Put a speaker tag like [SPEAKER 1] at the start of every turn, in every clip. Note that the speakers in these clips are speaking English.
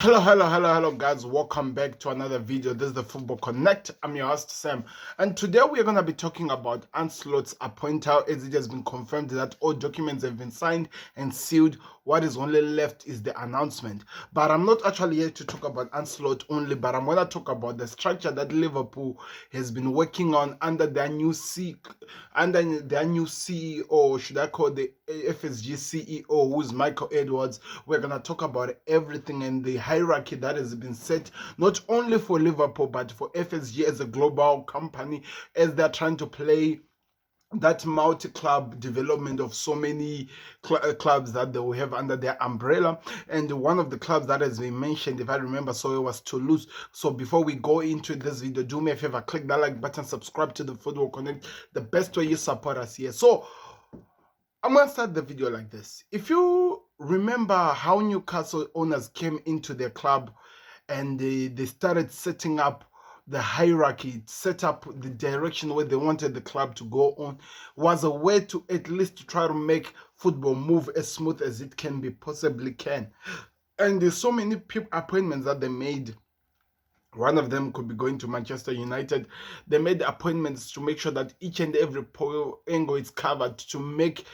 [SPEAKER 1] Hello, guys. Welcome back to another video. This is the Football Connect. I'm your host, Sam. And today we are going to be talking about Ancelot's appointment, as it has been confirmed that all documents have been signed and sealed. What is only left is the announcement. But I'm not actually here to talk about Ancelot only, but I'm going to talk about the structure that Liverpool has been working on under their new CEO, should I call the FSG CEO, who's Michael Edwards. We're going to talk about everything and the hierarchy that has been set not only for Liverpool but for FSG as a global company, as they're trying to play that multi-club development of so many clubs that they will have under their umbrella. And one of the clubs that has been mentioned, if I remember so, it was Toulouse. So before we go into this video, do me a favor, click that like button, subscribe to the Football Connect, the best way you support us here. So I'm going to start the video like this. If you remember how Newcastle owners came into their club and they started setting up the hierarchy, set up the direction where they wanted the club to go on, was a way to at least try to make football move as smooth as it can be possibly can. And there's so many appointments that they made. One of them could be going to Manchester United. They made appointments to make sure that each and every angle is covered to make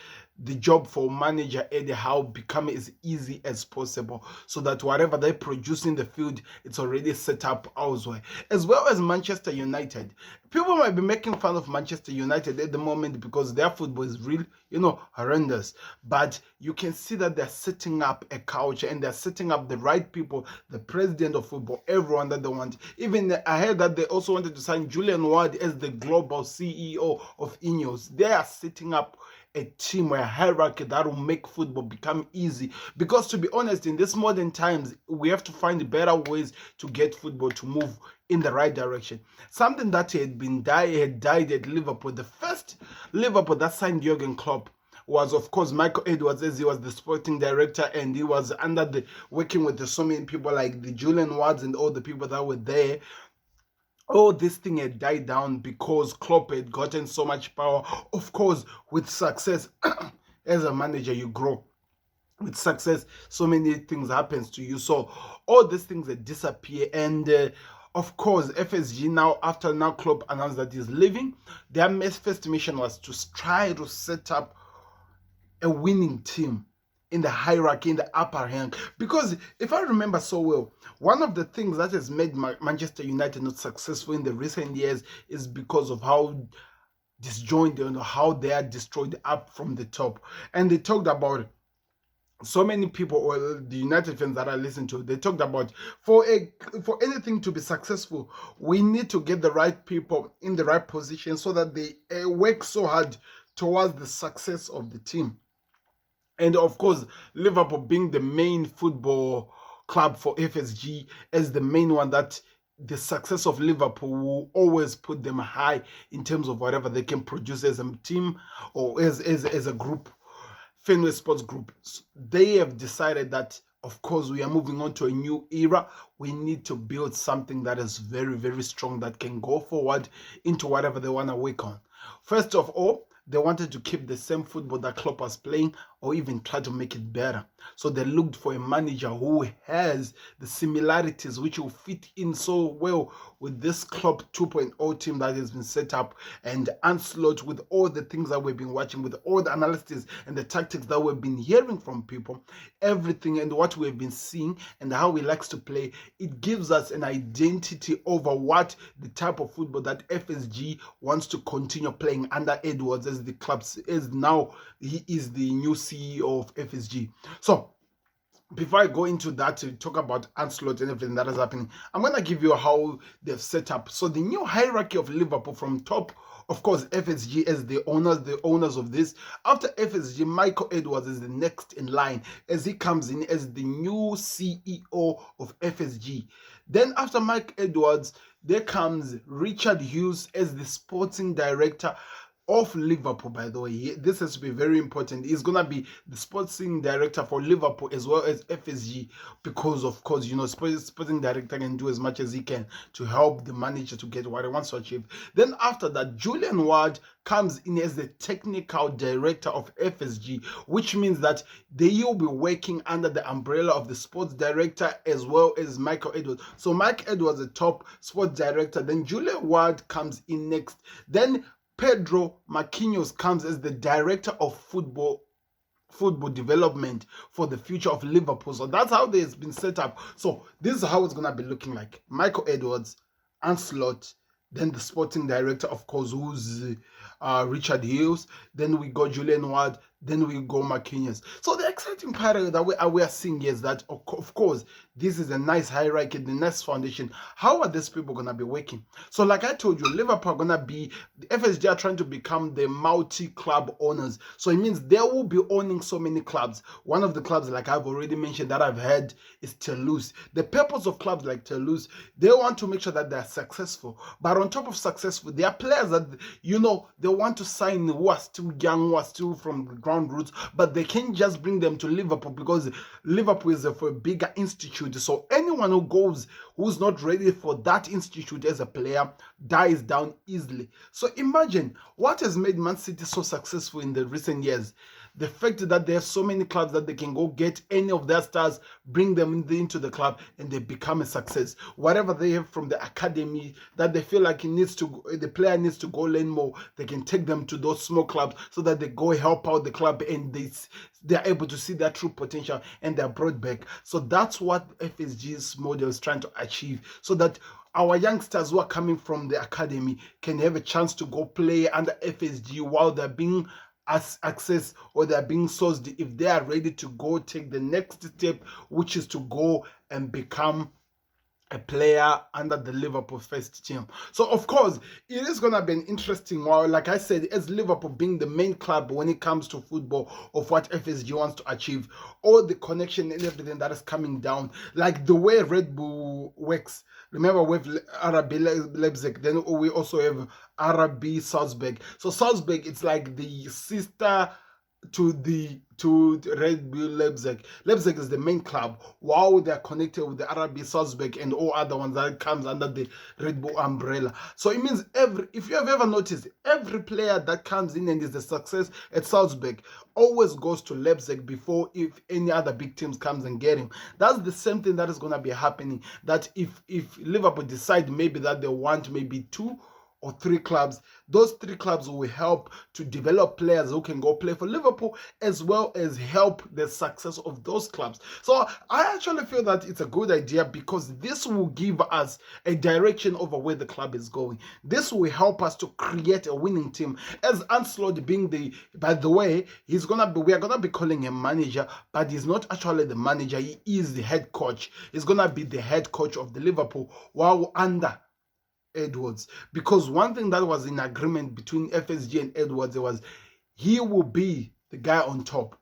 [SPEAKER 1] the job for manager Eddie Howe become as easy as possible, so that whatever they produce in the field, it's already set up elsewhere. As well as Manchester United. People might be making fun of Manchester United at the moment because their football is real, horrendous. But you can see that they're setting up a culture and they're setting up the right people, the president of football, everyone that they want. Even I heard that they also wanted to sign Julian Ward as the global CEO of Ineos. They are setting up a team or a hierarchy that will make football become easy. Because to be honest, in this modern times, we have to find better ways to get football to move in the right direction. Something that had died at Liverpool. The first Liverpool that signed Jurgen Klopp was, of course, Michael Edwards, as he was the sporting director, and he was working with so many people like the Julian Wards and all the people that were there. This thing had died down because Klopp had gotten so much power. Of course, with success, as a manager, you grow. With success, so many things happens to you. So all these things that disappear. And of course, FSG now, after Klopp announced that he's leaving, their first mission was to try to set up a winning team in the hierarchy, in the upper hand. Because if I remember so well, one of the things that has made Manchester United not successful in the recent years is because of how disjointed and how they are destroyed up from the top. And they talked about so many people, or the United fans that I listen to, they talked about for anything to be successful, we need to get the right people in the right position so that they work so hard towards the success of the team. And of course, Liverpool being the main football club for FSG, as the main one, that the success of Liverpool will always put them high in terms of whatever they can produce as a team or as a group. Fenway Sports Group, they have decided that, of course, we are moving on to a new era. We need to build something that is very, very strong, that can go forward into whatever they want to work on. First of all, they wanted to keep the same football that Klopp was playing, or even try to make it better. So they looked for a manager who has the similarities which will fit in so well with this Klopp 2.0 team that has been set up, and Ancelot, with all the things that we've been watching, with all the analysis and the tactics that we've been hearing from people, everything and what we've been seeing and how he likes to play, it gives us an identity over what the type of football that FSG wants to continue playing under Edwards, as the clubs is now. He is the new CEO of FSG. So before I go into that to talk about Ancelot and everything that is happening, I'm going to give you how they've set up. So the new hierarchy of Liverpool from top, of course, FSG as the owners of this. After FSG, Michael Edwards is the next in line, as he comes in as the new CEO of FSG. Then after Mike Edwards, there comes Richard Hughes as the sporting director. of Liverpool, by the way. This has to be very important. He's gonna be the sporting director for Liverpool as well as FSG, because of course, you know, sporting director can do as much as he can to help the manager to get what he wants to achieve. Then after that, Julian Ward comes in as the technical director of FSG, which means that they will be working under the umbrella of the sports director as well as Michael Edwards. So Mike Edwards, the top sports director, then Julian Ward comes in next, then Pedro Marquinhos comes as the director of football development for the future of Liverpool. So that's how it's been set up. So this is how it's gonna be looking like. Michael Edwards, Ancelot, then the sporting director, of course, who's Richard Hughes. Then we go Julian Ward. Then we go Marquinhos. So the exciting part that we are seeing is that, of course, this is a nice hierarchy, the nice foundation. How are these people going to be working? So like I told you, Liverpool are going to be, the FSG are trying to become the multi-club owners. So it means they will be owning so many clubs. One of the clubs, like I've already mentioned, that I've heard is Toulouse. The purpose of clubs like Toulouse, they want to make sure that they're successful. But on top of successful, there are players that, you know, they want to sign who are still young, who are still from the ground roots, but they can't just bring them to Liverpool because Liverpool is for a bigger institute. So anyone who goes who's not ready for that institute as a player dies down easily. So imagine what has made Man City so successful in the recent years. The fact that there are so many clubs that they can go get any of their stars, bring them into the club, and they become a success. Whatever they have from the academy that they feel like the player needs to go learn more, they can take them to those small clubs so that they go help out the club and they're able to see their true potential and they're brought back. So that's what FSG's model is trying to achieve, so that our youngsters who are coming from the academy can have a chance to go play under FSG while they're being access, or they're being sourced if they are ready to go take the next step, which is to go and become a player under the Liverpool first team. So of course it is gonna be an interesting while, like I said, as Liverpool being the main club when it comes to football of what FSG wants to achieve, all the connection and everything that is coming down, like the way Red Bull works. Remember with RB Leipzig, then we also have RB Salzburg. So Salzburg, it's like the sister to Red Bull Leipzig. Leipzig is the main club, while they're connected with the RB Salzburg and all other ones that comes under the Red Bull umbrella. So it means if you have ever noticed, every player that comes in and is a success at Salzburg always goes to Leipzig before if any other big teams comes and get him. That's the same thing that is going to be happening. That if Liverpool decide maybe that they want maybe 2 or 3 clubs, those 3 clubs will help to develop players who can go play for Liverpool, as well as help the success of those clubs. So I actually feel that it's a good idea, because this will give us a direction over where the club is going. This will help us to create a winning team. As Ancelot being by the way, we are gonna be calling him manager, but he's not actually the manager. He is the head coach. He's gonna be the head coach of the Liverpool while under Edwards, because one thing that was in agreement between FSG and Edwards was he will be the guy on top.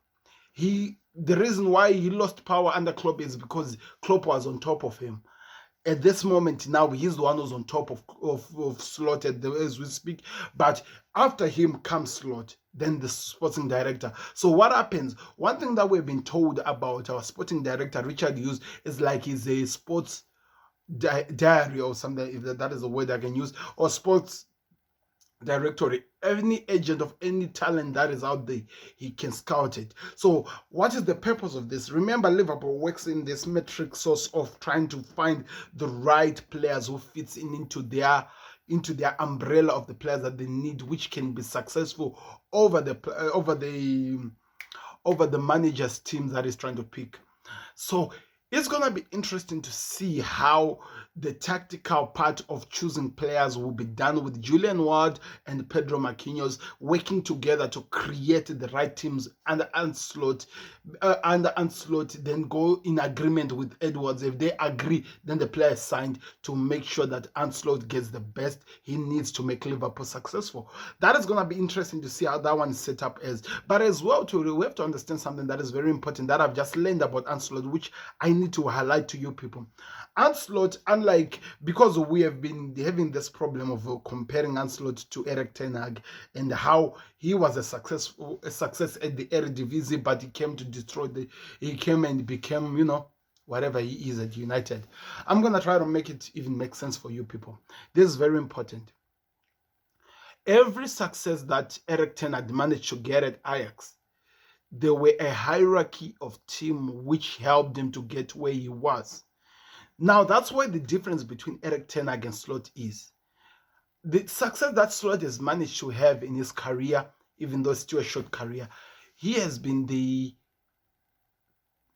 [SPEAKER 1] The reason why he lost power under Klopp is because Klopp was on top of him. At this moment now, he's the one who's on top of Slot as we speak. But after him comes Slot, then the sporting director. So what happens? One thing that we've been told about our sporting director, Richard Hughes, is like he's a sports diary or something, if that is a word I can use, or sports directory. Any agent of any talent that is out there, he can scout it. So what is the purpose of this? Remember, Liverpool works in this metric source of trying to find the right players who fits into their umbrella of the players that they need, which can be successful over the manager's team that is trying to pick. So it's going to be interesting to see how the tactical part of choosing players will be done, with Julian Ward and Pedro Marquinhos working together to create the right teams, and Ancelot then go in agreement with Edwards. If they agree, then the player is signed to make sure that Ancelot gets the best he needs to make Liverpool successful. That is going to be interesting to see how that one is set up as. But as well, we have to understand something that is very important that I've just learned about Ancelot, which I need to highlight to you people. Ancelotti, unlike, because we have been having this problem of comparing Ancelotti to Erik ten Hag and how he was a success at the Eredivisie, but he came to destroy he came and became, you know, whatever he is at United. I'm going to try to make it even make sense for you people. This is very important. Every success that Erik ten Hag managed to get at Ajax, there were a hierarchy of team which helped him to get where he was. Now, that's why the difference between Erik ten Hag and Slot is. The success that Slot has managed to have in his career, even though it's still a short career, he has been the,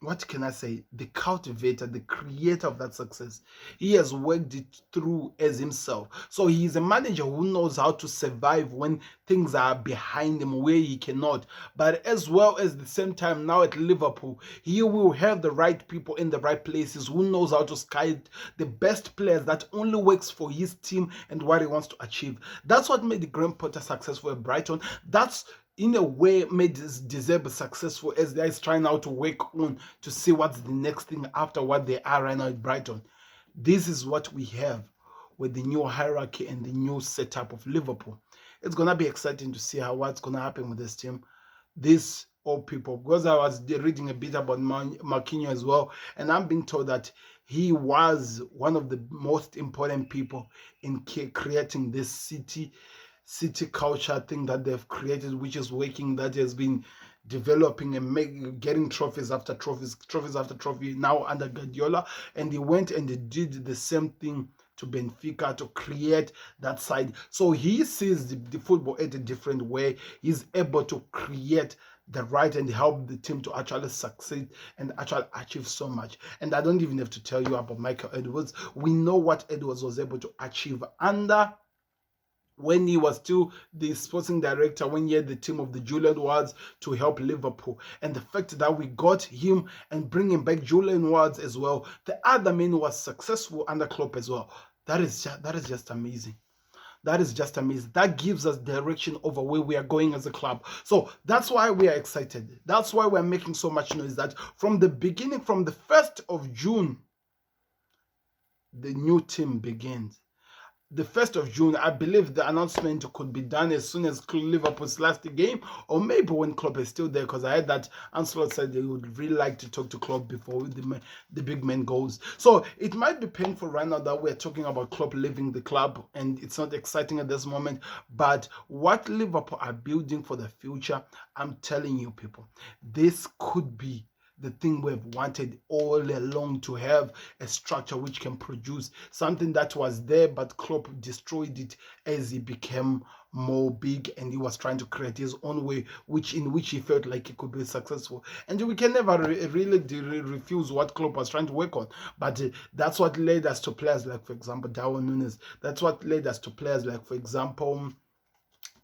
[SPEAKER 1] what can I say, the cultivator, the creator of that success. He has worked it through as himself. So he is a manager who knows how to survive when things are behind him where he cannot. But as well as the same time now at Liverpool, he will have the right people in the right places who knows how to scout the best players that only works for his team and what he wants to achieve. That's what made the Graham Potter successful at Brighton. That's in a way made De Zerbi successful, as they are trying now to work on to see what's the next thing after what they are right now at Brighton. This is what we have with the new hierarchy and the new setup of Liverpool. It's going to be exciting to see what's going to happen with this team. This all people, because I was reading a bit about Marquinhos as well, and I'm being told that he was one of the most important people in creating this city culture thing that they've created, which is working, that has been developing and getting trophies after trophies after trophy now under Guardiola. And he went and he did the same thing to Benfica to create that side. So he sees the football at a different way. He's able to create the right and help the team to actually succeed and actually achieve so much. And I don't even have to tell you about Michael Edwards. We know what Edwards was able to achieve under, when he was still the sporting director, when he had the team of the Julian Wards to help Liverpool. And the fact that we got him and bringing back Julian Wards as well, the other man was successful under Klopp as well. That is just amazing. That is just amazing. That gives us direction over where we are going as a club. So that's why we are excited. That's why we're making so much noise, that from the beginning, from the 1st of June, the new team begins. The 1st of June, I believe the announcement could be done as soon as Liverpool's last game, or maybe when Klopp is still there, because I heard that Ancelotti said they would really like to talk to Klopp before the big man goes. So it might be painful right now that we're talking about Klopp leaving the club, and it's not exciting at this moment. But what Liverpool are building for the future, I'm telling you people, this could be the thing we've wanted all along, to have a structure which can produce something that was there, but Klopp destroyed it as he became more big and he was trying to create his own way, in which he felt like he could be successful. And we can never really refuse what Klopp was trying to work on. But that's what led us to players like, for example, Darwin Núñez. That's what led us to players like, for example,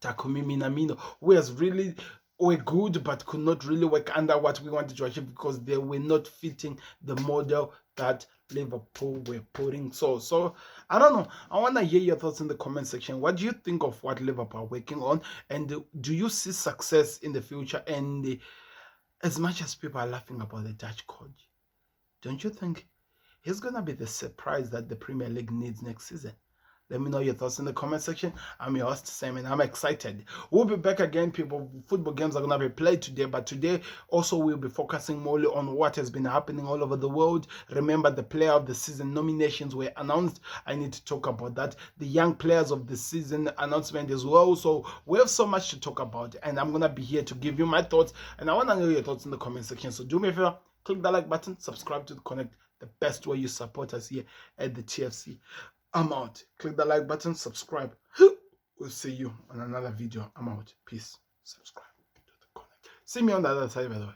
[SPEAKER 1] Takumi Minamino, who has really were good but could not really work under what we wanted to achieve, because they were not fitting the model that Liverpool were putting. So I don't know. I want to hear your thoughts in the comment section. What do you think of what Liverpool are working on? And do you see success in the future? And as much as people are laughing about the Dutch coach, don't you think he's going to be the surprise that the Premier League needs next season? Let me know your thoughts in the comment section. I'm your host, Sam, and I'm excited. We'll be back again, people. Football games are going to be played today, but today also we'll be focusing more on what has been happening all over the world. Remember, the player of the season nominations were announced. I need to talk about that. The young players of the season announcement as well. So we have so much to talk about, and I'm going to be here to give you my thoughts, and I want to know your thoughts in the comment section. So do me a favor, click the like button, subscribe to the Connect, the best way you support us here at the TFC. I'm out. Click the like button, subscribe. We'll see you on another video. I'm out. Peace. Subscribe to the Connect. See me on the other side, by the way.